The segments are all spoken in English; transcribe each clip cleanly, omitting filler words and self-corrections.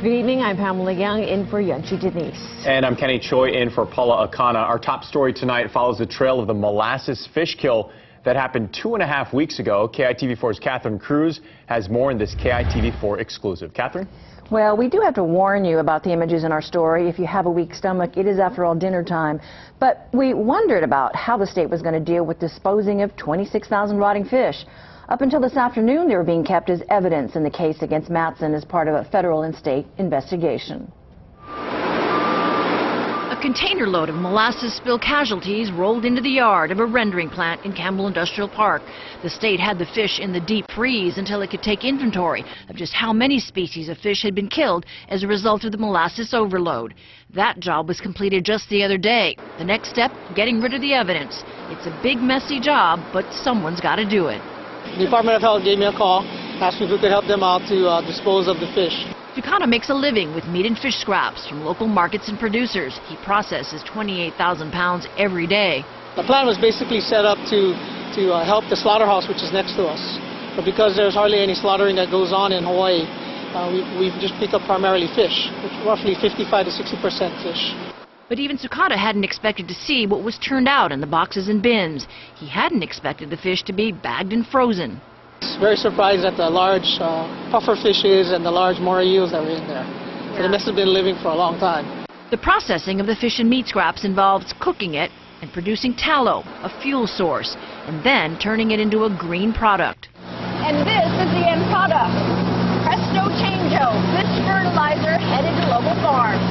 Good evening, I'm Pamela Young in for Yunchi Denise. And I'm Kenny Choi in for Paula Akana. Our top story tonight follows the trail of the Molasses fish kill that happened 2.5 weeks ago. KITV4's Catherine Cruz has more in this KITV4 exclusive. Catherine? Well, we do have to warn you about the images in our story. If you have a weak stomach, it is, after all, dinner time. But we wondered about how the state was going to deal with disposing of 26,000 rotting fish. Up until this afternoon, they were being kept as evidence in the case against Matson as part of a federal and state investigation. A container load of molasses spill casualties rolled into the yard of a rendering plant in Campbell Industrial Park. The state had the fish in the deep freeze until it could take inventory of just how many species of fish had been killed as a result of the molasses overload. That job was completed just the other day. The next step, getting rid of the evidence. It's a big, messy job, but someone's got to do it. The Department of Health gave me a call, asked me if we could help them out to dispose of the fish. Tucana makes a living with meat and fish scraps from local markets and producers. He processes 28,000 pounds every day. The plan was basically set up to help the slaughterhouse, which is next to us. But because there's hardly any slaughtering that goes on in Hawaii, we just pick up primarily fish, roughly 55 to 60% fish. But even Tucana hadn't expected to see what was turned out in the boxes and bins. He hadn't expected the fish to be bagged and frozen. Very surprised at the large puffer fishes and the large moray eels that were in there. So they must have been living for a long time. The processing of the fish and meat scraps involves cooking it and producing tallow, a fuel source, and then turning it into a green product. And this is the end product. Presto changeo, fish fertilizer headed to local farms.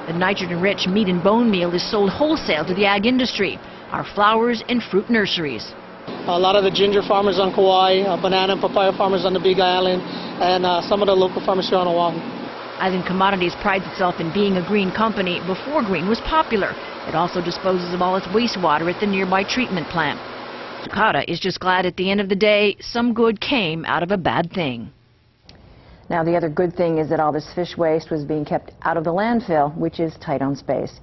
The nitrogen-rich meat and bone meal is sold wholesale to the ag industry, our flowers and fruit nurseries. A lot of the ginger farmers on Kauai, banana and papaya farmers on the Big Island, and some of the local farmers here on Oahu. Island Commodities prides itself in being a green company before green was popular. It also disposes of all its wastewater at the nearby treatment plant. Tucana is just glad at the end of the day some good came out of a bad thing. Now, the other good thing is that all this fish waste was being kept out of the landfill, which is tight on space.